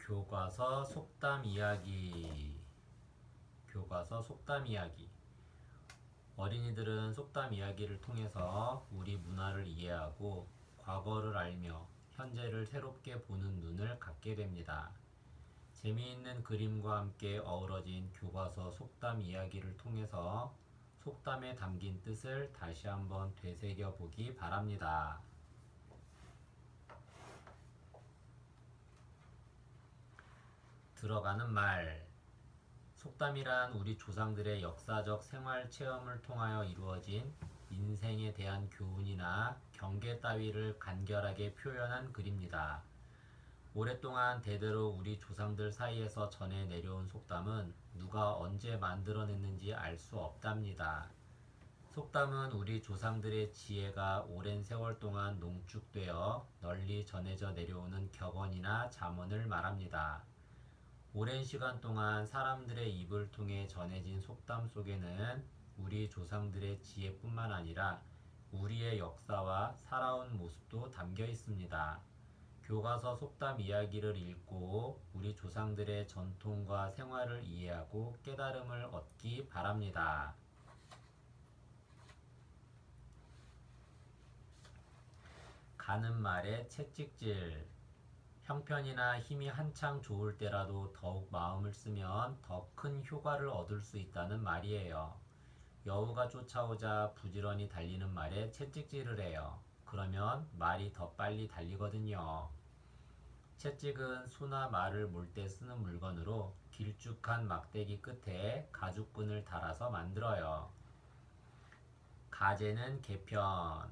교과서 속담 이야기. 교과서 속담 이야기. 어린이들은 속담 이야기를 통해서 우리 문화를 이해하고 과거를 알며 현재를 새롭게 보는 눈을 갖게 됩니다. 재미있는 그림과 함께 어우러진 교과서 속담 이야기를 통해서 속담에 담긴 뜻을 다시 한번 되새겨 보기 바랍니다. 들어가는 말. 속담이란 우리 조상들의 역사적 생활 체험을 통하여 이루어진 인생에 대한 교훈이나 경계 따위를 간결하게 표현한 글입니다. 오랫동안 대대로 우리 조상들 사이에서 전해 내려온 속담은 누가 언제 만들어냈는지 알 수 없답니다. 속담은 우리 조상들의 지혜가 오랜 세월 동안 농축되어 널리 전해져 내려오는 격언이나 잠언을 말합니다. 오랜 시간 동안 사람들의 입을 통해 전해진 속담 속에는 우리 조상들의 지혜뿐만 아니라 우리의 역사와 살아온 모습도 담겨 있습니다. 교과서 속담 이야기를 읽고 우리 조상들의 전통과 생활을 이해하고 깨달음을 얻기 바랍니다. 가는 말에 채찍질. 형편이나 힘이 한창 좋을 때라도 더욱 마음을 쓰면 더 큰 효과를 얻을 수 있다는 말이에요. 여우가 쫓아오자 부지런히 달리는 말에 채찍질을 해요. 그러면 말이 더 빨리 달리거든요. 채찍은 소나 말을 몰 때 쓰는 물건으로 길쭉한 막대기 끝에 가죽끈을 달아서 만들어요. 가재는 개편.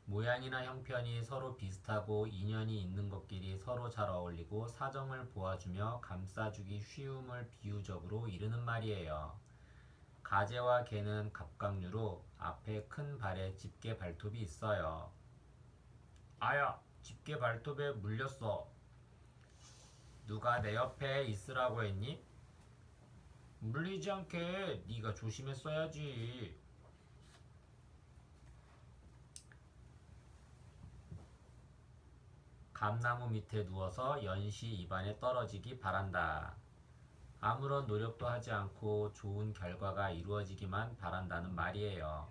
모양이나 형편이 서로 비슷하고 인연이 있는 것끼리 서로 잘 어울리고 사정을 보아주며 감싸주기 쉬움을 비유적으로 이르는 말이에요. 가재와 개는 갑각류로 앞에 큰 발에 집게 발톱이 있어요. 아야, 집게 발톱에 물렸어. 누가 내 옆에 있으라고 했니? 물리지 않게 네가 조심했어야지. 감나무 밑에 누워서 연시 입안에 떨어지기 바란다. 아무런 노력도 하지 않고 좋은 결과가 이루어지기만 바란다는 말이에요.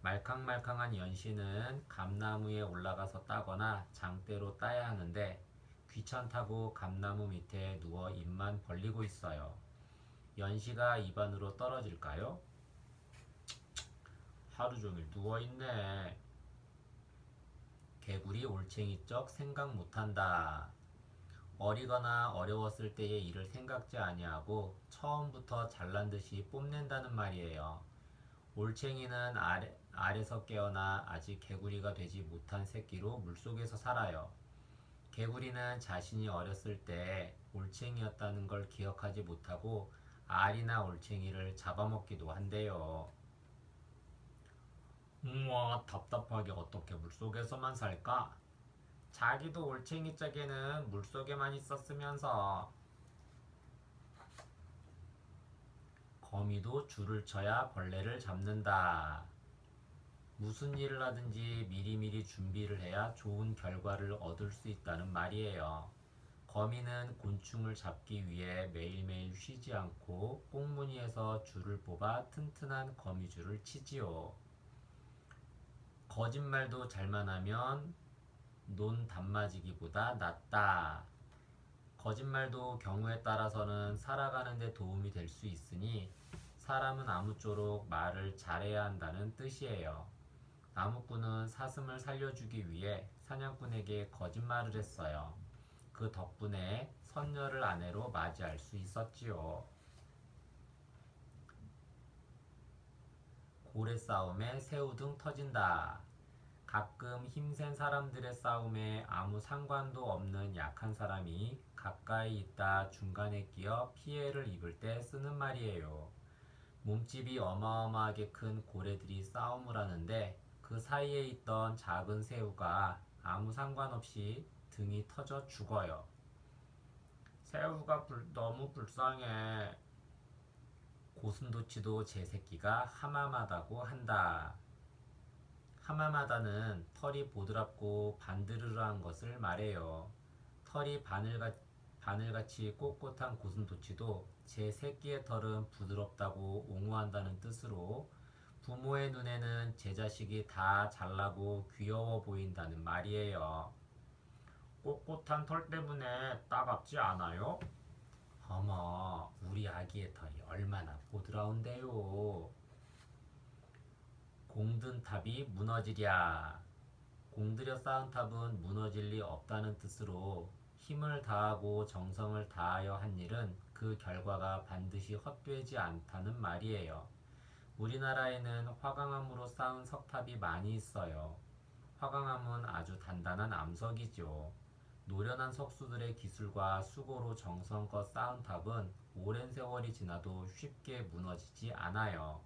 말캉말캉한 연시는 감나무에 올라가서 따거나 장대로 따야 하는데 귀찮다고 감나무 밑에 누워 입만 벌리고 있어요. 연시가 입안으로 떨어질까요? 하루 종일 누워있네. 개구리 올챙이적 생각 못한다. 어리거나 어려웠을 때의 일을 생각지 아니하고 처음부터 잘난 듯이 뽐낸다는 말이에요. 올챙이는 알에서 깨어나 아직 개구리가 되지 못한 새끼로 물속에서 살아요. 개구리는 자신이 어렸을 때 올챙이였다는 걸 기억하지 못하고 알이나 올챙이를 잡아먹기도 한대요. 우와, 답답하게 어떻게 물속에서만 살까? 자기도 올챙이 짝에는 물속에만 있었으면서. 거미도 줄을 쳐야 벌레를 잡는다. 무슨 일을 하든지 미리미리 준비를 해야 좋은 결과를 얻을 수 있다는 말이에요. 거미는 곤충을 잡기 위해 매일매일 쉬지 않고 꽁무니에서 줄을 뽑아 튼튼한 거미줄을 치지요. 거짓말도 잘만 하면 논 단맞이기보다 낫다. 거짓말도 경우에 따라서는 살아가는 데 도움이 될 수 있으니 사람은 아무쪼록 말을 잘해야 한다는 뜻이에요. 나무꾼은 사슴을 살려주기 위해 사냥꾼에게 거짓말을 했어요. 그 덕분에 선녀를 아내로 맞이할 수 있었지요. 고래 싸움에 새우등 터진다. 가끔 힘센 사람들의 싸움에 아무 상관도 없는 약한 사람이 가까이 있다 중간에 끼어 피해를 입을 때 쓰는 말이에요. 몸집이 어마어마하게 큰 고래들이 싸움을 하는데 그 사이에 있던 작은 새우가 아무 상관없이 등이 터져 죽어요. 새우가 너무 불쌍해. 고슴도치도 제 새끼가 하마마다고 한다. 하마마다는 털이 보드랍고 반드르르한 것을 말해요. 털이 바늘같이 꼿꼿한 고슴도치도 제 새끼의 털은 부드럽다고 옹호한다는 뜻으로 부모의 눈에는 제 자식이 다 잘나고 귀여워 보인다는 말이에요. 꼿꼿한 털 때문에 따갑지 않아요? 어머, 우리 아기의 털이 얼마나 보드라운데요. 공든 탑이 무너지랴. 공들여 쌓은 탑은 무너질 리 없다는 뜻으로 힘을 다하고 정성을 다하여 한 일은 그 결과가 반드시 헛되지 않다는 말이에요. 우리나라에는 화강암으로 쌓은 석탑이 많이 있어요. 화강암은 아주 단단한 암석이죠. 노련한 석수들의 기술과 수고로 정성껏 쌓은 탑은 오랜 세월이 지나도 쉽게 무너지지 않아요.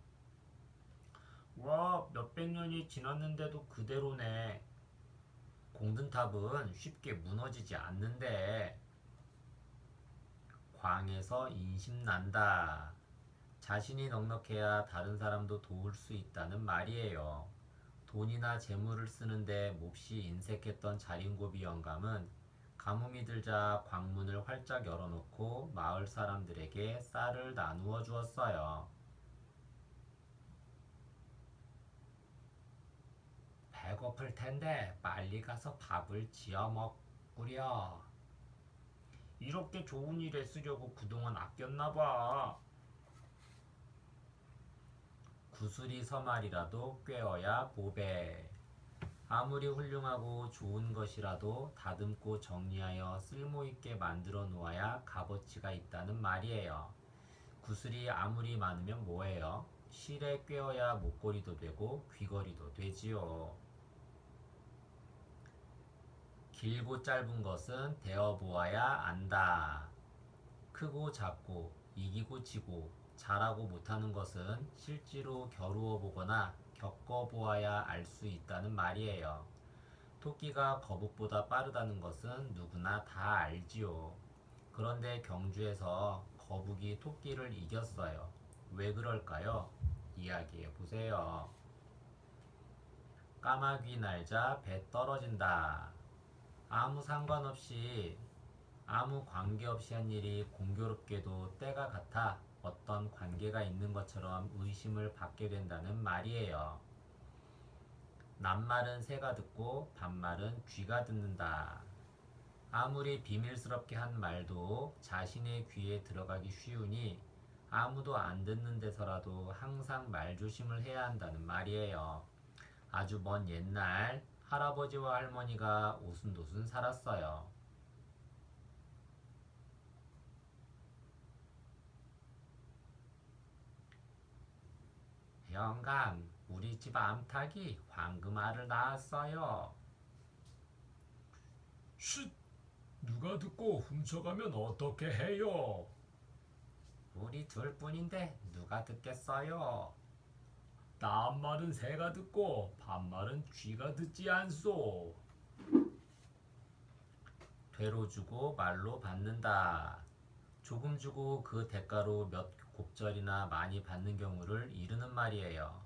와, 몇백 년이 지났는데도 그대로네. 공든탑은 쉽게 무너지지 않는데. 광에서 인심난다. 자신이 넉넉해야 다른 사람도 도울 수 있다는 말이에요. 돈이나 재물을 쓰는데 몹시 인색했던 자린고비 영감은 가뭄이 들자 광문을 활짝 열어놓고 마을 사람들에게 쌀을 나누어 주었어요. 배고플 텐데 빨리 가서 밥을 지어 먹구려. 이렇게 좋은 일에 쓰려고 그동안 아꼈나 봐. 구슬이 서말이라도 꿰어야 보배. 아무리 훌륭하고 좋은 것이라도 다듬고 정리하여 쓸모있게 만들어 놓아야 값어치가 있다는 말이에요. 구슬이 아무리 많으면 뭐예요? 실에 꿰어야 목걸이도 되고 귀걸이도 되지요. 길고 짧은 것은 대어보아야 안다. 크고 작고 이기고 지고 잘하고 못하는 것은 실제로 겨루어 보거나 겪어보아야 알 수 있다는 말이에요. 토끼가 거북보다 빠르다는 것은 누구나 다 알지요. 그런데 경주에서 거북이 토끼를 이겼어요. 왜 그럴까요? 이야기해 보세요. 까마귀 날자 배 떨어진다. 아무 상관없이 아무 관계없이 한 일이 공교롭게도 때가 같아 어떤 관계가 있는 것처럼 의심을 받게 된다는 말이에요. 낱말은 새가 듣고 반말은 쥐가 듣는다. 아무리 비밀스럽게 한 말도 자신의 귀에 들어가기 쉬우니 아무도 안 듣는 데서라도 항상 말조심을 해야 한다는 말이에요. 아주 먼 옛날 할아버지와 할머니가 오순도순 살았어요. 영감, 우리 집 암탉이 황금알을 낳았어요. 쉿! 누가 듣고 훔쳐가면 어떻게 해요? 우리 둘뿐인데 누가 듣겠어요? 낱말은 새가 듣고 반말은 쥐가 듣지 않소. 되로 주고 말로 받는다. 조금 주고 그 대가로 몇 곱절이나 많이 받는 경우를 이르는 말이에요.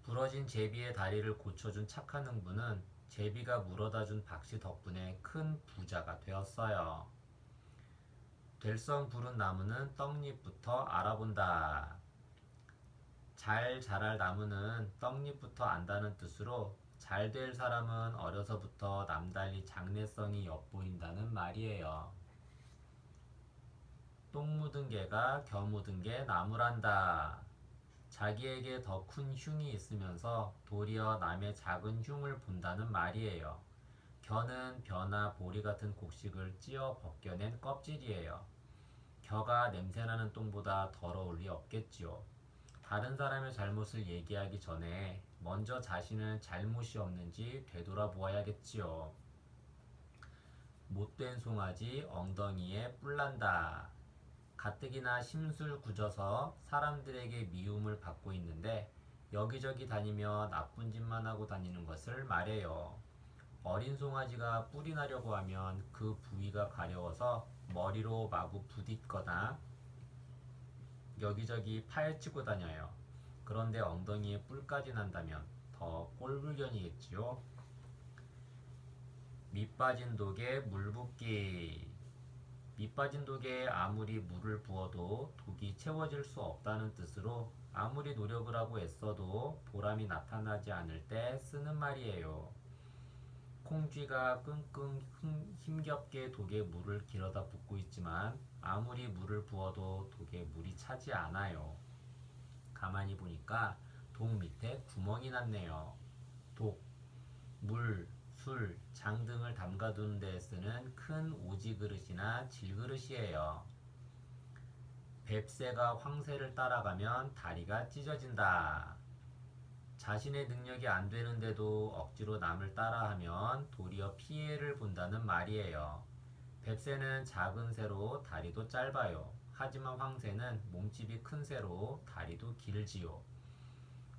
부러진 제비의 다리를 고쳐준 착한 흥부는 제비가 물어다준 박씨 덕분에 큰 부자가 되었어요. 될성 부른 나무는 떡잎부터 알아본다. 잘 자랄 나무는 떡잎부터 안다는 뜻으로 잘 될 사람은 어려서부터 남달리 장래성이 엿보인다는 말이에요. 똥 묻은 개가 겨 묻은 게 나무란다. 자기에게 더 큰 흉이 있으면서 도리어 남의 작은 흉을 본다는 말이에요. 겨는 벼나 보리 같은 곡식을 찧어 벗겨낸 껍질이에요. 겨가 냄새나는 똥보다 더러울 리 없겠지요. 다른 사람의 잘못을 얘기하기 전에 먼저 자신은 잘못이 없는지 되돌아보아야겠지요. 못된 송아지 엉덩이에 뿔난다. 가뜩이나 심술 굳어서 사람들에게 미움을 받고 있는데 여기저기 다니며 나쁜 짓만 하고 다니는 것을 말해요. 어린 송아지가 뿔이 나려고 하면 그 부위가 가려워서 머리로 마구 부딪거나 여기저기 파헤치고 다녀요. 그런데 엉덩이에 뿔까지 난다면 더꼴불견이겠지요. 밑 빠진 독에 물 붓기. 밑 빠진 독에 아무리 물을 부어도 독이 채워질 수 없다는 뜻으로 아무리 노력을 하고 애써도 보람이 나타나지 않을 때 쓰는 말이에요. 콩쥐가 끙끙 힘겹게 독에 물을 길어다 붓고 있지만 아무리 물을 부어도 독에 물이 차지 않아요. 가만히 보니까 독 밑에 구멍이 났네요. 독, 물, 술, 장 등을 담가두는 데 쓰는 큰 오지 그릇이나 질그릇이에요. 뱁새가 황새를 따라가면 다리가 찢어진다. 자신의 능력이 안 되는데도 억지로 남을 따라하면 도리어 피해를 본다는 말이에요. 뱁새는 작은 새로 다리도 짧아요. 하지만 황새는 몸집이 큰 새로 다리도 길지요.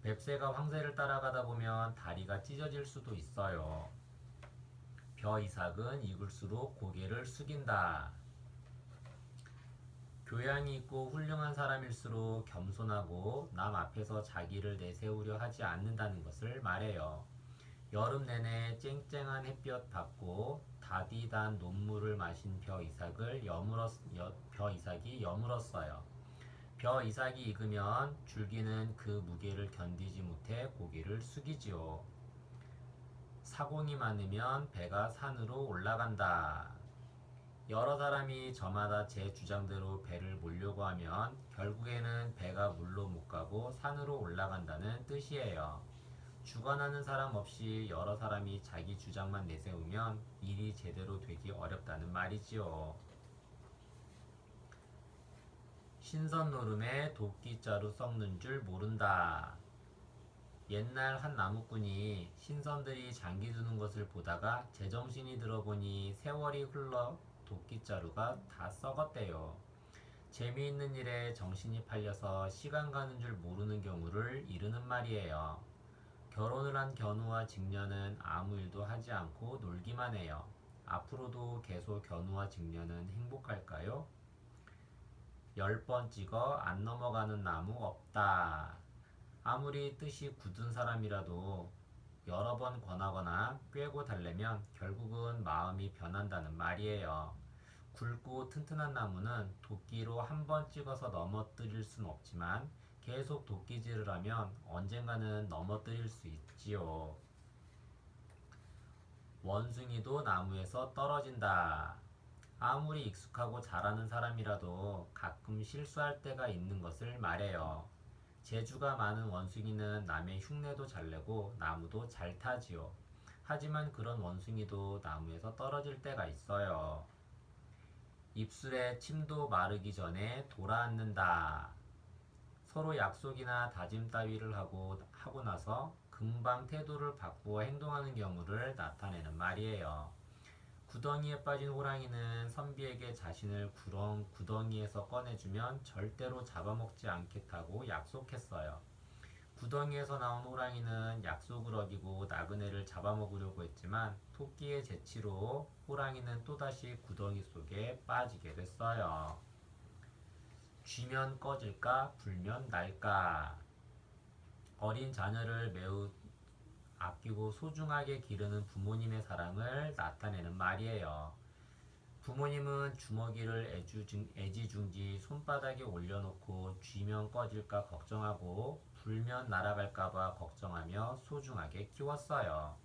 뱁새가 황새를 따라가다 보면 다리가 찢어질 수도 있어요. 벼이삭은 익을수록 고개를 숙인다. 교양이 있고 훌륭한 사람일수록 겸손하고 남 앞에서 자기를 내세우려 하지 않는다는 것을 말해요. 여름 내내 쨍쨍한 햇볕 받고 다디단 논물을 마신 벼이삭이 여물었어요. 벼이삭이 익으면 줄기는 그 무게를 견디지 못해 고개를 숙이지요. 사공이 많으면 배가 산으로 올라간다. 여러 사람이 저마다 제 주장대로 배를 몰려고 하면 결국에는 배가 물로 못 가고 산으로 올라간다는 뜻이에요. 주관하는 사람 없이 여러 사람이 자기 주장만 내세우면 일이 제대로 되기 어렵다는 말이지요. 신선 노름에 도끼자루 썩는 줄 모른다. 옛날 한 나무꾼이 신선들이 장기 두는 것을 보다가 제정신이 들어보니 세월이 흘러 도끼자루가 다 썩었대요. 재미있는 일에 정신이 팔려서 시간 가는 줄 모르는 경우를 이르는 말이에요. 결혼을 한 견우와 직녀는 아무 일도 하지 않고 놀기만 해요. 앞으로도 계속 견우와 직녀는 행복할까요? 10번 찍어 안 넘어가는 나무 없다. 아무리 뜻이 굳은 사람이라도 여러 번 권하거나 꿰고 달래면 결국은 마음이 변한다는 말이에요. 굵고 튼튼한 나무는 도끼로 한 번 찍어서 넘어뜨릴 순 없지만 계속 도끼질을 하면 언젠가는 넘어뜨릴 수 있지요. 원숭이도 나무에서 떨어진다. 아무리 익숙하고 잘하는 사람이라도 가끔 실수할 때가 있는 것을 말해요. 재주가 많은 원숭이는 남의 흉내도 잘 내고 나무도 잘 타지요. 하지만 그런 원숭이도 나무에서 떨어질 때가 있어요. 입술에 침도 마르기 전에 돌아앉는다. 서로 약속이나 다짐 따위를 하고 나서 금방 태도를 바꾸어 행동하는 경우를 나타내는 말이에요. 구덩이에 빠진 호랑이는 선비에게 자신을 구덩이에서 꺼내주면 절대로 잡아먹지 않겠다고 약속했어요. 구덩이에서 나온 호랑이는 약속을 어기고 나그네를 잡아먹으려고 했지만 토끼의 재치로 호랑이는 또다시 구덩이 속에 빠지게 됐어요. 쥐면 꺼질까 불면 날까. 어린 자녀를 매우 아끼고 소중하게 기르는 부모님의 사랑을 나타내는 말이에요. 부모님은 주먹이를 애지중지 손바닥에 올려놓고 쥐면 꺼질까 걱정하고 불면 날아갈까봐 걱정하며 소중하게 키웠어요.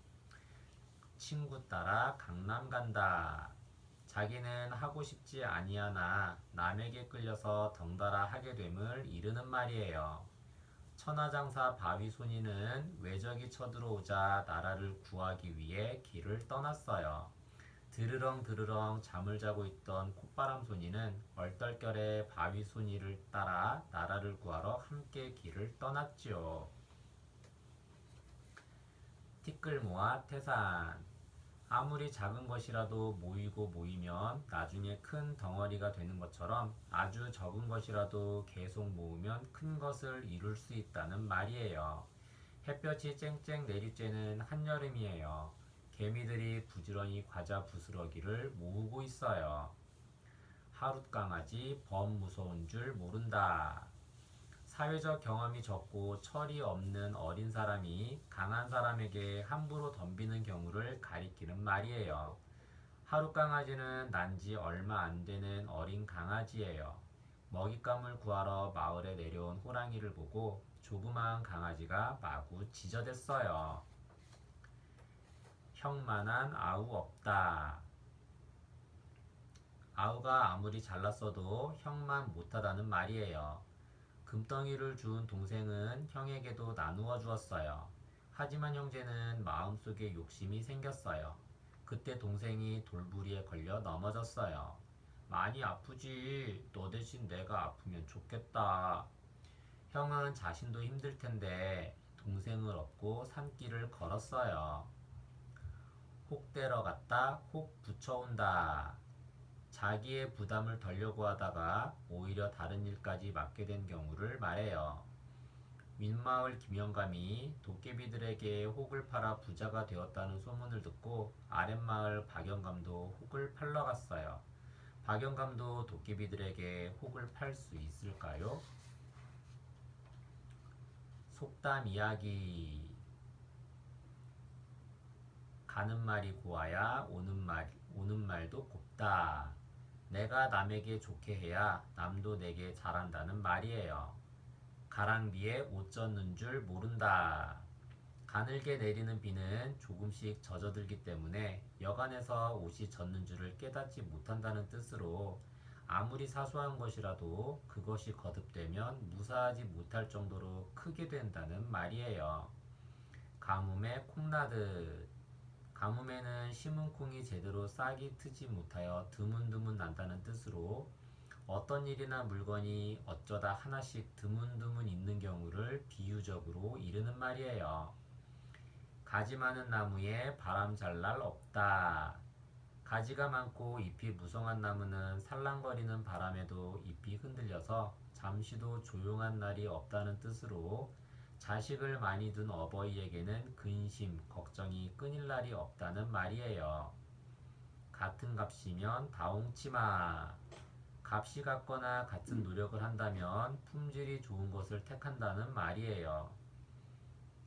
친구 따라 강남 간다. 자기는 하고 싶지 아니하나 남에게 끌려서 덩달아 하게 됨을 이르는 말이에요. 천하장사 바위손이는 외적이 쳐들어오자 나라를 구하기 위해 길을 떠났어요. 드르렁 드르렁 잠을 자고 있던 콧바람손이는 얼떨결에 바위손이를 따라 나라를 구하러 함께 길을 떠났지요. 티끌 모아 태산. 아무리 작은 것이라도 모이고 모이면 나중에 큰 덩어리가 되는 것처럼 아주 적은 것이라도 계속 모으면 큰 것을 이룰 수 있다는 말이에요. 햇볕이 쨍쨍 내리쬐는 한여름이에요. 개미들이 부지런히 과자 부스러기를 모으고 있어요. 하룻강아지 범 무서운 줄 모른다. 사회적 경험이 적고 철이 없는 어린 사람이 강한 사람에게 함부로 덤비는 경우를 가리키는 말이에요. 하루 강아지는 난 지 얼마 안 되는 어린 강아지예요. 먹잇감을 구하러 마을에 내려온 호랑이를 보고 조그마한 강아지가 마구 지저댔어요. 형만한 아우 없다. 아우가 아무리 잘났어도 형만 못하다는 말이에요. 금덩이를 준 동생은 형에게도 나누어 주었어요. 하지만 형제는 마음속에 욕심이 생겼어요. 그때 동생이 돌부리에 걸려 넘어졌어요. 많이 아프지. 너 대신 내가 아프면 좋겠다. 형은 자신도 힘들 텐데 동생을 업고 산길을 걸었어요. 혹 때려갔다 혹 붙여온다. 자기의 부담을 덜려고 하다가 오히려 다른 일까지 맡게 된 경우를 말해요. 윗마을 김영감이 도깨비들에게 혹을 팔아 부자가 되었다는 소문을 듣고 아랫마을 박영감도 혹을 팔러 갔어요. 박영감도 도깨비들에게 혹을 팔 수 있을까요? 속담 이야기. 가는 말이 고와야 오는 말도 곱다. 내가 남에게 좋게 해야 남도 내게 잘한다는 말이에요. 가랑비에 옷 젖는 줄 모른다. 가늘게 내리는 비는 조금씩 젖어들기 때문에 여간에서 옷이 젖는 줄을 깨닫지 못한다는 뜻으로 아무리 사소한 것이라도 그것이 거듭되면 무사하지 못할 정도로 크게 된다는 말이에요. 가뭄에 콩나듯. 가뭄에는 심은 콩이 제대로 싹이 트지 못하여 드문드문 난다는 뜻으로 어떤 일이나 물건이 어쩌다 하나씩 드문드문 있는 경우를 비유적으로 이르는 말이에요. 가지 많은 나무에 바람 잘 날 없다. 가지가 많고 잎이 무성한 나무는 살랑거리는 바람에도 잎이 흔들려서 잠시도 조용한 날이 없다는 뜻으로 자식을 많이 둔 어버이에게는 근심, 걱정이 끊일 날이 없다는 말이에요. 같은 값이면 다홍치마. 값이 같거나 같은 노력을 한다면 품질이 좋은 것을 택한다는 말이에요.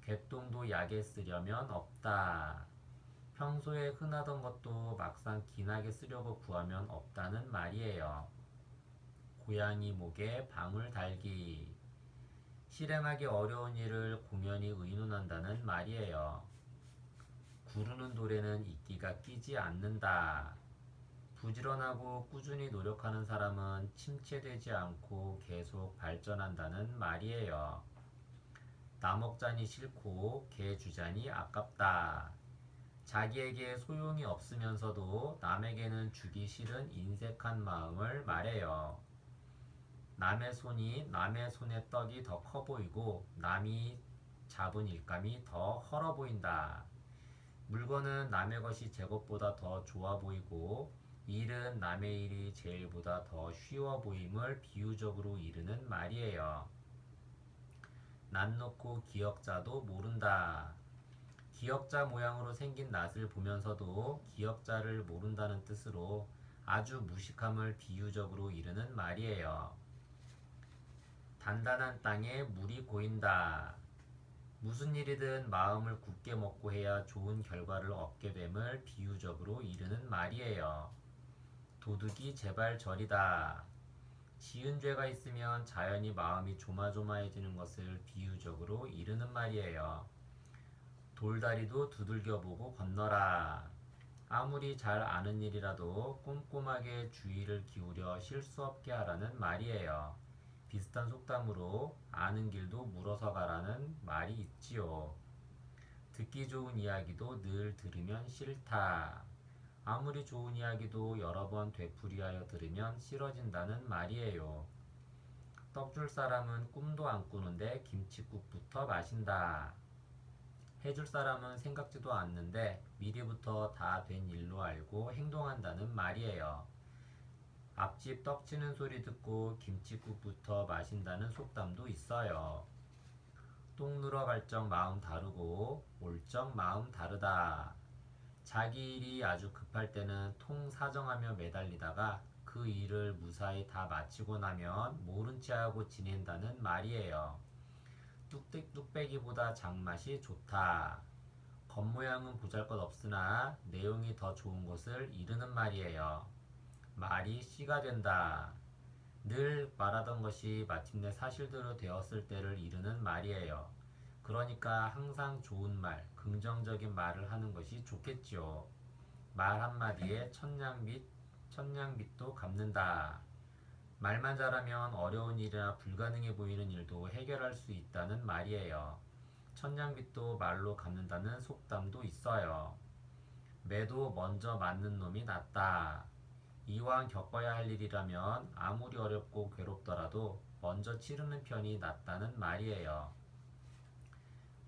개똥도 약에 쓰려면 없다. 평소에 흔하던 것도 막상 기나게 쓰려고 구하면 없다는 말이에요. 고양이 목에 방울 달기. 실행하기 어려운 일을 공연히 의논한다는 말이에요. 구르는 돌에는 이끼가 끼지 않는다. 부지런하고 꾸준히 노력하는 사람은 침체되지 않고 계속 발전한다는 말이에요. 나 먹자니 싫고 개 주자니 아깝다. 자기에게 소용이 없으면서도 남에게는 주기 싫은 인색한 마음을 말해요. 남의 손의 떡이 더 커 보이고 남이 잡은 일감이 더 헐어 보인다. 물건은 남의 것이 제 것보다 더 좋아 보이고 일은 남의 일이 제 일보다 더 쉬워 보임을 비유적으로 이르는 말이에요. 낫 놓고 기역자도 모른다. 기역자 모양으로 생긴 낫을 보면서도 기역자를 모른다는 뜻으로 아주 무식함을 비유적으로 이르는 말이에요. 단단한 땅에 물이 고인다. 무슨 일이든 마음을 굳게 먹고 해야 좋은 결과를 얻게 됨을 비유적으로 이르는 말이에요. 도둑이 제발 저리다. 지은 죄가 있으면 자연히 마음이 조마조마해지는 것을 비유적으로 이르는 말이에요. 돌다리도 두들겨보고 건너라. 아무리 잘 아는 일이라도 꼼꼼하게 주의를 기울여 실수 없게 하라는 말이에요. 비슷한 속담으로 아는 길도 물어서 가라는 말이 있지요. 듣기 좋은 이야기도 늘 들으면 싫다. 아무리 좋은 이야기도 여러 번 되풀이하여 들으면 싫어진다는 말이에요. 떡 줄 사람은 꿈도 안 꾸는데 김칫국부터 마신다. 해줄 사람은 생각지도 않는데 미리부터 다 된 일로 알고 행동한다는 말이에요. 앞집 떡치는 소리 듣고 김칫국부터 마신다는 속담도 있어요. 똥 누러 갈 적 마음 다르고 올 적 마음 다르다. 자기 일이 아주 급할 때는 통사정하며 매달리다가 그 일을 무사히 다 마치고 나면 모른 체 하고 지낸다는 말이에요. 뚝배기보다 장맛이 좋다. 겉모양은 보잘것없으나 내용이 더 좋은 것을 이르는 말이에요. 말이 씨가 된다. 늘 말하던 것이 마침내 사실대로 되었을 때를 이르는 말이에요. 그러니까 항상 좋은 말, 긍정적인 말을 하는 것이 좋겠지요. 말 한마디에 천냥빚도 갚는다. 말만 잘하면 어려운 일이나 불가능해 보이는 일도 해결할 수 있다는 말이에요. 천냥빚도 말로 갚는다는 속담도 있어요. 매도 먼저 맞는 놈이 낫다. 이왕 겪어야 할 일이라면 아무리 어렵고 괴롭더라도 먼저 치르는 편이 낫다는 말이에요.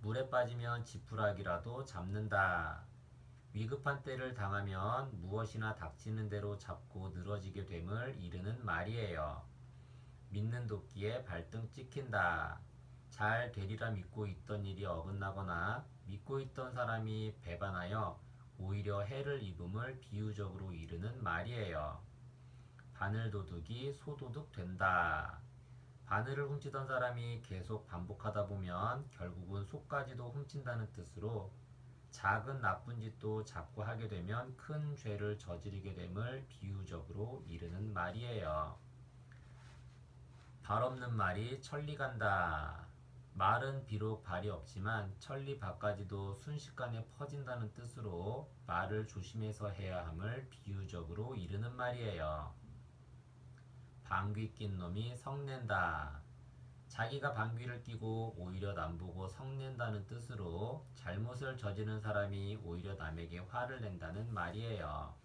물에 빠지면 지푸라기라도 잡는다. 위급한 때를 당하면 무엇이나 닥치는 대로 잡고 늘어지게 됨을 이르는 말이에요. 믿는 도끼에 발등 찍힌다. 잘 되리라 믿고 있던 일이 어긋나거나 믿고 있던 사람이 배반하여 오히려 해를 입음을 비유적으로 이르는 말이에요. 바늘도둑이 소도둑 된다. 바늘을 훔치던 사람이 계속 반복하다 보면 결국은 속까지도 훔친다는 뜻으로 작은 나쁜 짓도 자꾸 하게 되면 큰 죄를 저지르게 됨을 비유적으로 이르는 말이에요. 발 없는 말이 천리 간다. 말은 비록 발이 없지만 천리 밖까지도 순식간에 퍼진다는 뜻으로 말을 조심해서 해야 함을 비유적으로 이르는 말이에요. 방귀 낀 놈이 성낸다. 자기가 방귀를 뀌고 오히려 남보고 성낸다는 뜻으로 잘못을 저지른 사람이 오히려 남에게 화를 낸다는 말이에요.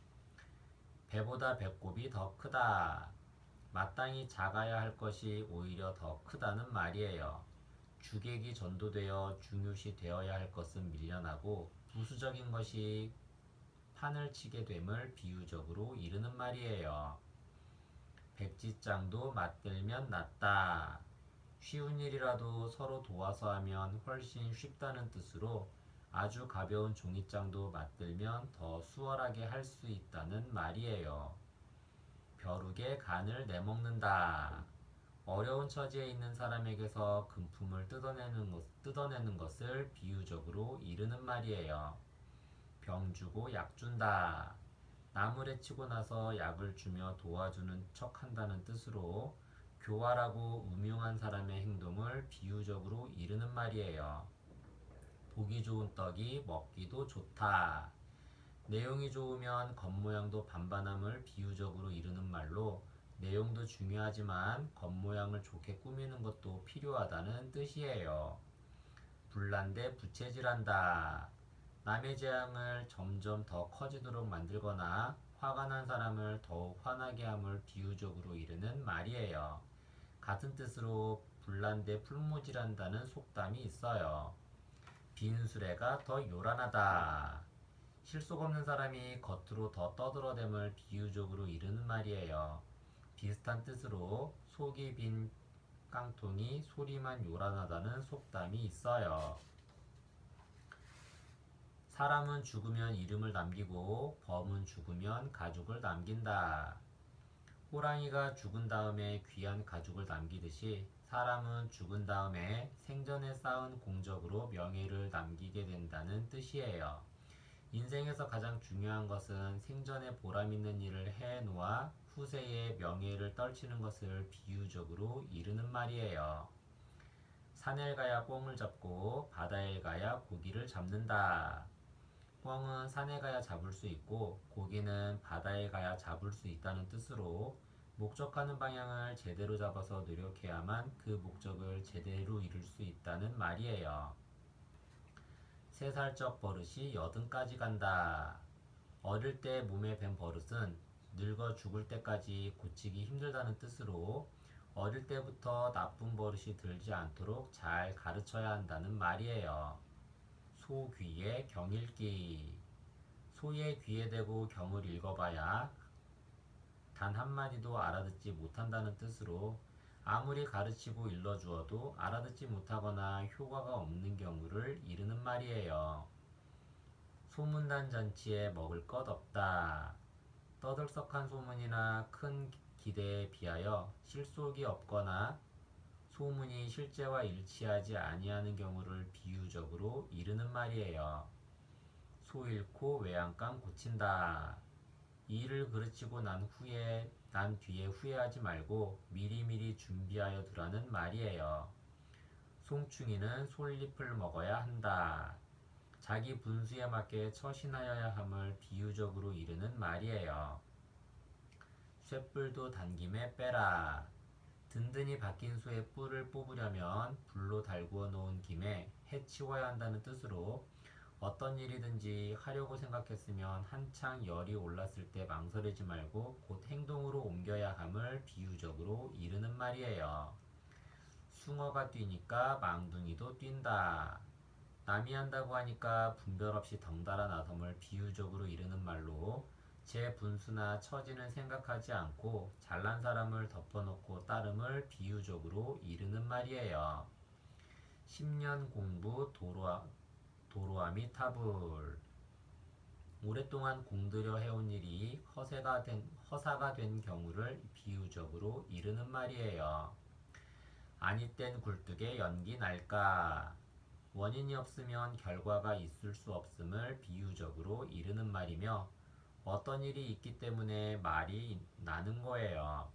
배보다 배꼽이 더 크다. 마땅히 작아야 할 것이 오히려 더 크다는 말이에요. 주객이 전도되어 중요시 되어야 할 것은 밀려나고 부수적인 것이 판을 치게 됨을 비유적으로 이르는 말이에요. 백지장도 맞들면 낫다. 쉬운 일이라도 서로 도와서 하면 훨씬 쉽다는 뜻으로 아주 가벼운 종이장도 맞들면 더 수월하게 할 수 있다는 말이에요. 벼룩의 간을 내먹는다. 어려운 처지에 있는 사람에게서 금품을 뜯어내는 것을 비유적으로 이르는 말이에요. 병 주고 약 준다. 나무래 치고 나서 약을 주며 도와주는 척 한다는 뜻으로 교활하고 음흉한 사람의 행동을 비유적으로 이르는 말이에요. 보기 좋은 떡이 먹기도 좋다. 내용이 좋으면 겉모양도 반반함을 비유적으로 이르는 말로 내용도 중요하지만 겉모양을 좋게 꾸미는 것도 필요하다는 뜻이에요. 불난데 부채질한다. 남의 재앙을 점점 더 커지도록 만들거나 화가 난 사람을 더욱 화나게 함을 비유적으로 이르는 말이에요. 같은 뜻으로 불난데 풀무질한다는 속담이 있어요. 빈 수레가 더 요란하다. 실속 없는 사람이 겉으로 더 떠들어댐을 비유적으로 이르는 말이에요. 비슷한 뜻으로 속이 빈 깡통이 소리만 요란하다는 속담이 있어요. 사람은 죽으면 이름을 남기고 범은 죽으면 가죽을 남긴다. 호랑이가 죽은 다음에 귀한 가죽을 남기듯이 사람은 죽은 다음에 생전에 쌓은 공적으로 명예를 남기게 된다는 뜻이에요. 인생에서 가장 중요한 것은 생전에 보람있는 일을 해놓아 후세에 명예를 떨치는 것을 비유적으로 이르는 말이에요. 산에 가야 꿩을 잡고 바다에 가야 고기를 잡는다. 꿩은 산에 가야 잡을 수 있고 고기는 바다에 가야 잡을 수 있다는 뜻으로 목적하는 방향을 제대로 잡아서 노력해야만 그 목적을 제대로 이룰 수 있다는 말이에요. 3살적 버릇이 80까지 간다. 어릴 때 몸에 밴 버릇은 늙어 죽을 때까지 고치기 힘들다는 뜻으로 어릴 때부터 나쁜 버릇이 들지 않도록 잘 가르쳐야 한다는 말이에요. 소 귀에 경 읽기. 소의 귀에 대고 경을 읽어봐야 단 한마디도 알아듣지 못한다는 뜻으로 아무리 가르치고 일러주어도 알아듣지 못하거나 효과가 없는 경우를 이르는 말이에요. 소문난 잔치에 먹을 것 없다. 떠들썩한 소문이나 큰 기대에 비하여 실속이 없거나 소문이 실제와 일치하지 아니하는 경우를 비유적으로 이르는 말이에요. 소 잃고 외양간 고친다. 이 일을 그르치고 난 뒤에 후회하지 말고 미리미리 준비하여 두라는 말이에요. 송충이는 솔잎을 먹어야 한다. 자기 분수에 맞게 처신하여야 함을 비유적으로 이르는 말이에요. 쇳불도 단김에 빼라. 든든히 박힌 소의 뿔을 뽑으려면 불로 달구어 놓은 김에 해치워야 한다는 뜻으로 어떤 일이든지 하려고 생각했으면 한창 열이 올랐을 때 망설이지 말고 곧 행동으로 옮겨야 함을 비유적으로 이르는 말이에요. 숭어가 뛰니까 망둥이도 뛴다. 남이 한다고 하니까 분별 없이 덩달아 나섬을 비유적으로 이르는 말로 제 분수나 처지는 생각하지 않고 잘난 사람을 덮어놓고 따름을 비유적으로 이르는 말이에요. 10년 공부 도로함이 타불. 오랫동안 공들여 해온 일이 허사가 된 경우를 비유적으로 이르는 말이에요. 아니 땐 굴뚝에 연기 날까. 원인이 없으면 결과가 있을 수 없음을 비유적으로 이르는 말이며 어떤 일이 있기 때문에 말이 나는 거예요.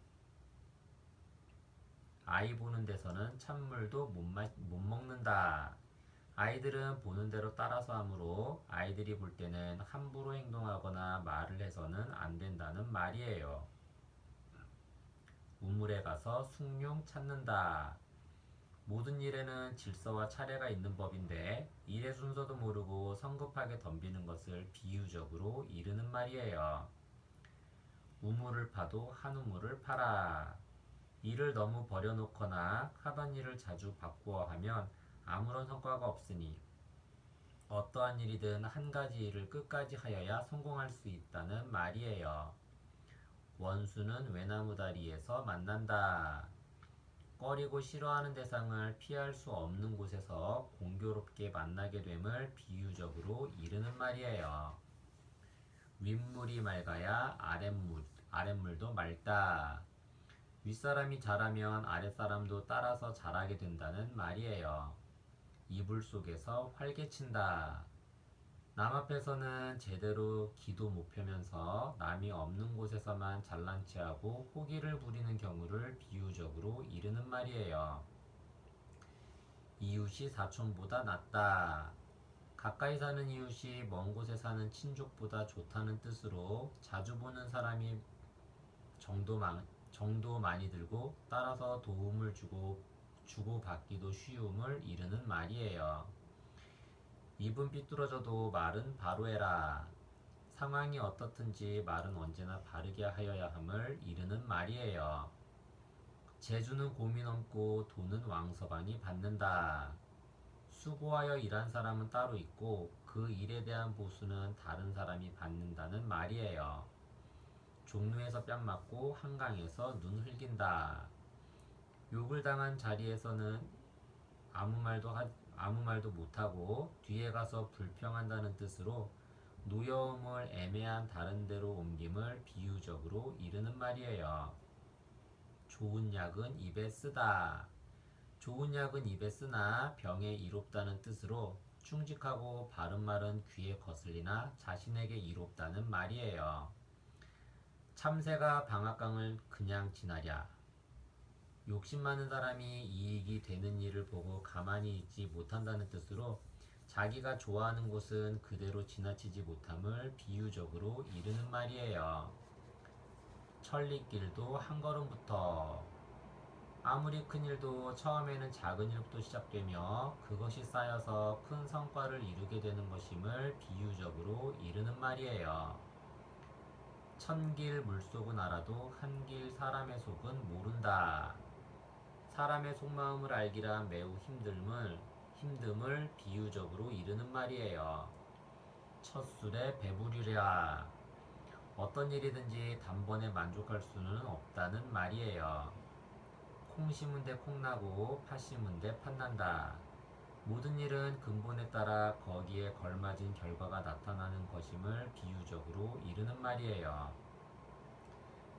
아이 보는 데서는 찬물도 못 먹는다. 아이들은 보는 대로 따라서 하므로 아이들이 볼 때는 함부로 행동하거나 말을 해서는 안 된다는 말이에요. 우물에 가서 숭늉 찾는다. 모든 일에는 질서와 차례가 있는 법인데 일의 순서도 모르고 성급하게 덤비는 것을 비유적으로 이르는 말이에요. 우물을 파도 한 우물을 파라. 일을 너무 버려놓거나 하던 일을 자주 바꾸어 하면 아무런 성과가 없으니 어떠한 일이든 한 가지 일을 끝까지 하여야 성공할 수 있다는 말이에요. 원수는 외나무 다리에서 만난다. 꺼리고 싫어하는 대상을 피할 수 없는 곳에서 공교롭게 만나게 됨을 비유적으로 이르는 말이에요. 윗물이 맑아야 아랫물도 맑다. 윗사람이 잘하면 아랫사람도 따라서 잘하게 된다는 말이에요. 이불 속에서 활개친다. 남 앞에서는 제대로 기도 못 펴면서 남이 없는 곳에서만 잘난 체하고 호기를 부리는 경우를 비유적으로 이르는 말이에요. 이웃이 사촌보다 낫다. 가까이 사는 이웃이 먼 곳에 사는 친족보다 좋다는 뜻으로 자주 보는 사람이 정도 많이 들고 따라서 도움을 주고받기도 쉬움을 이르는 말이에요. 입은 삐뚤어져도 말은 바로 해라. 상황이 어떻든지 말은 언제나 바르게 하여야 함을 이르는 말이에요. 재주는 곰이 넘고 돈은 왕서방이 받는다. 수고하여 일한 사람은 따로 있고 그 일에 대한 보수는 다른 사람이 받는다는 말이에요. 종로에서 뺨 맞고 한강에서 눈 흘긴다. 욕을 당한 자리에서는 아무 말도 못하고 뒤에 가서 불평한다는 뜻으로 노여움을 애매한 다른 데로 옮김을 비유적으로 이르는 말이에요. 좋은 약은 입에 쓰다. 좋은 약은 입에 쓰나 병에 이롭다는 뜻으로 충직하고 바른 말은 귀에 거슬리나 자신에게 이롭다는 말이에요. 참새가 방앗강을 그냥 지나랴. 욕심 많은 사람이 이익이 되는 일을 보고 가만히 있지 못한다는 뜻으로 자기가 좋아하는 곳은 그대로 지나치지 못함을 비유적으로 이르는 말이에요. 천리길도 한 걸음부터. 아무리 큰 일도 처음에는 작은 일부터 시작되며 그것이 쌓여서 큰 성과를 이루게 되는 것임을 비유적으로 이르는 말이에요. 천길 물속은 알아도 한길 사람의 속은 모른다. 사람의 속마음을 알기란 매우 힘듦을 비유적으로 이르는 말이에요. 첫 술에 배부르랴. 어떤 일이든지 단번에 만족할 수는 없다는 말이에요. 콩 심은 데 콩나고 팥 심은 데 팥난다. 모든 일은 근본에 따라 거기에 걸맞은 결과가 나타나는 것임을 비유적으로 이르는 말이에요.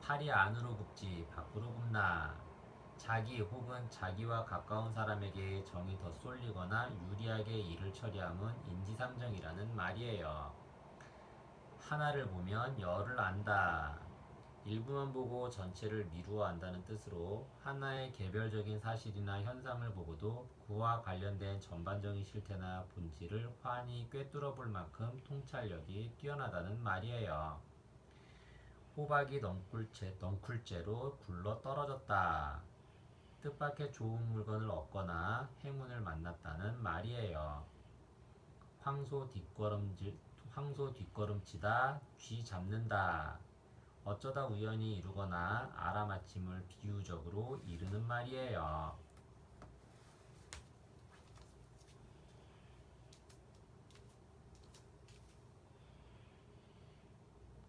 팔이 안으로 굽지 밖으로 굽나. 자기 혹은 자기와 가까운 사람에게 정이 더 쏠리거나 유리하게 일을 처리함은 인지상정이라는 말이에요. 하나를 보면 열을 안다. 일부만 보고 전체를 미루어 안다는 뜻으로 하나의 개별적인 사실이나 현상을 보고도 그와 관련된 전반적인 실태나 본질을 환히 꿰뚫어 볼 만큼 통찰력이 뛰어나다는 말이에요. 호박이 넝쿨째로 굴러 떨어졌다. 뜻밖의 좋은 물건을 얻거나 행운을 만났다는 말이에요. 황소 뒷걸음치다, 쥐 잡는다. 어쩌다 우연히 이루거나 알아맞힘을 비유적으로 이르는 말이에요.